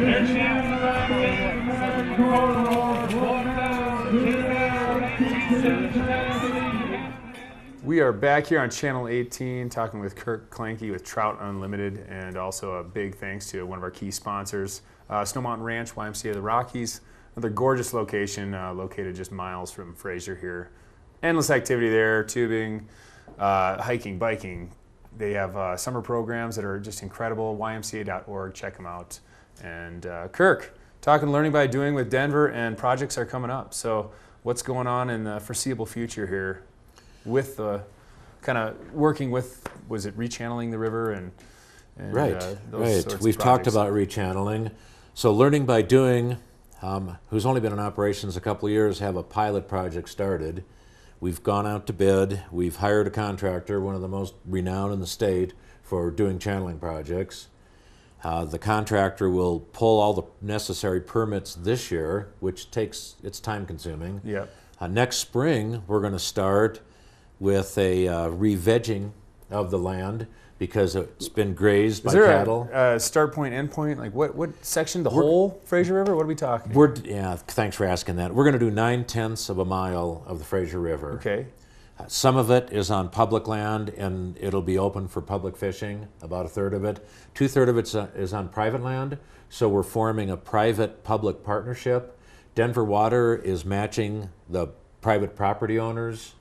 We are back here on Channel 18 talking with Kirk Klanke with Trout Unlimited, and also a big thanks to one of our key sponsors, Snow Mountain Ranch, YMCA of the Rockies. Another gorgeous location located just miles from Fraser here. Endless activity there, tubing, hiking, biking. They have summer programs that are just incredible. YMCA.org, check them out. And Kirk, talking learning by doing with Denver, and projects are coming up. So what's going on in the foreseeable future here with the kind of working with, was it rechanneling the river and right, those sorts We've of talked projects? about rechanneling. So learning by doing, who's only been in operations a couple of years, have a pilot project started. We've gone out to bid. We've hired a contractor, one of the most renowned in the state for doing channeling projects. The contractor will pull all the necessary permits this year, which it's time consuming. Yep. Next spring, we're going to start with a re-vegging of the land because it's been grazed by cattle. Is there a start point, end point? Like what section? The whole Fraser River? What are we talking? Yeah, thanks for asking that. We're going to do 9/10 of a mile of the Fraser River. Okay. Some of it is on public land, and it'll be open for public fishing, about a third of it. 2/3 of it is on private land, so we're forming a private-public partnership. Denver Water is matching the private property owners'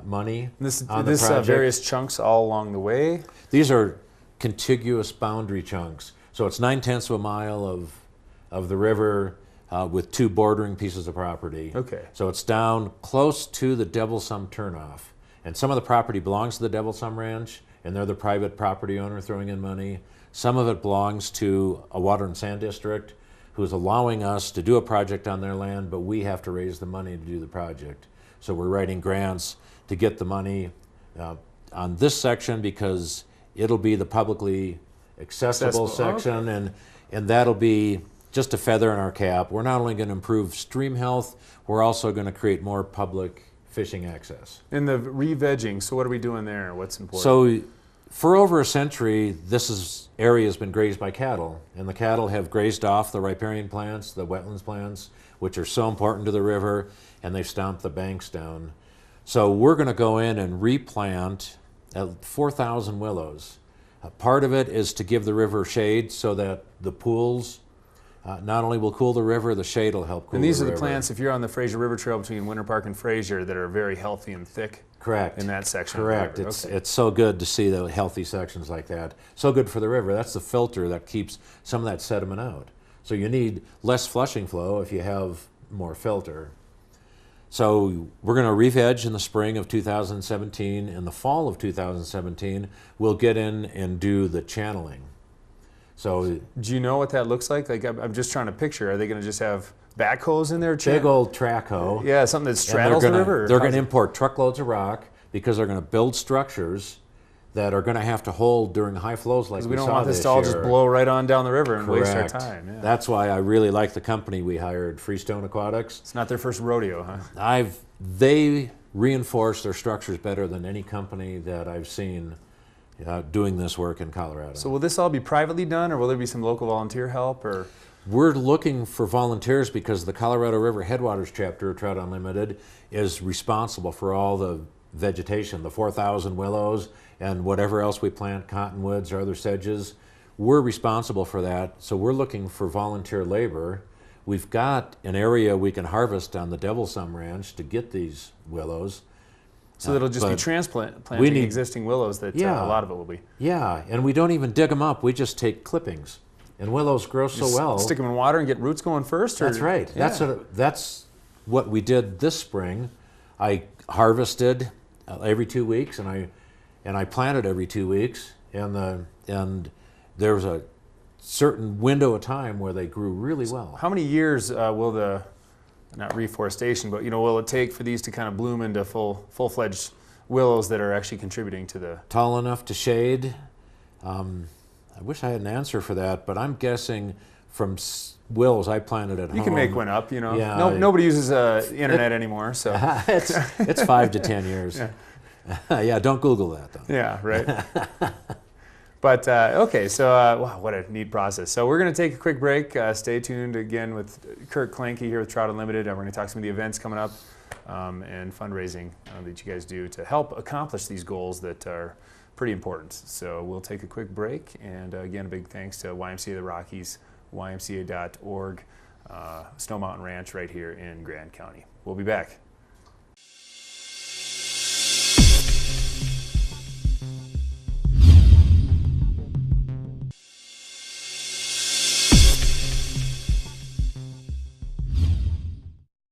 money on the project. Various chunks all along the way? These are contiguous boundary chunks. So it's 9/10 of a mile of the river with 2 bordering pieces of property. Okay. So it's down close to the Devil Sum turnoff. And some of the property belongs to the Devil Sum Ranch, and they're the private property owner throwing in money. Some of it belongs to a water and sand district who's allowing us to do a project on their land, but we have to raise the money to do the project. So we're writing grants to get the money on this section because it'll be the publicly accessible section, and that'll be just a feather in our cap. We're not only going to improve stream health, we're also going to create more public fishing access. And the re-vegging, so what are we doing there? What's important? So for over a century, this area has been grazed by cattle, and the cattle have grazed off the riparian plants, the wetlands plants, which are so important to the river, and they've stomped the banks down. So we're going to go in and replant 4,000 willows. Part of it is to give the river shade so that the pools not only will cool the river, the shade will help cool the river. And these are the plants, if you're on the Fraser River Trail between Winter Park and Fraser, that are very healthy and thick. Correct. In that section. Correct. Of the river. It's so good to see the healthy sections like that. So good for the river. That's the filter that keeps some of that sediment out. So you need less flushing flow if you have more filter. So we're going to re-veg in the spring of 2017. In the fall of 2017, we'll get in and do the channeling. So do you know what that looks like? Like I'm just trying to picture. Are they going to just have backhoes in there? Big old track hoe. Yeah, something that straddles the river? They're going to import truckloads of rock because they're going to build structures that are going to have to hold during high flows like we saw this year. We don't want this to all just blow right on down the river and waste our Correct. time. Yeah. That's why I really like the company we hired, Freestone Aquatics. It's not their first rodeo, huh? They reinforce their structures better than any company that I've seen doing this work in Colorado. So will this all be privately done, or will there be some local volunteer help? Or we're looking for volunteers because the Colorado River Headwaters chapter of Trout Unlimited is responsible for all the vegetation, the 4,000 willows and whatever else we plant, cottonwoods or other sedges. We're responsible for that, so we're looking for volunteer labor. We've got an area we can harvest on the Devil Sum Ranch to get these willows. So it'll just be planting existing willows that a lot of it will be. Yeah, and we don't even dig them up. We just take clippings. And willows grow so well. Stick them in water and get roots going first? Or? That's right. Yeah. That's what we did this spring. I harvested every 2 weeks, and I planted every 2 weeks. And there was a certain window of time where they grew really well. How many years will the, not reforestation, but will it take for these to kind of bloom into full-fledged willows that are actually contributing to the... Tall enough to shade? I wish I had an answer for that, but I'm guessing from willows I planted at home. You can make one up, Yeah, nobody uses the internet anymore, so... it's 5 to 10 years. Yeah. Yeah, don't Google that, though. Yeah, right. But okay, so wow, what a neat process. So we're going to take a quick break. Stay tuned again with Kirk Klanke here with Trout Unlimited. We're going to talk some of the events coming up and fundraising that you guys do to help accomplish these goals that are pretty important. So we'll take a quick break. And again, a big thanks to YMCA of the Rockies, ymca.org, Snow Mountain Ranch right here in Grand County. We'll be back.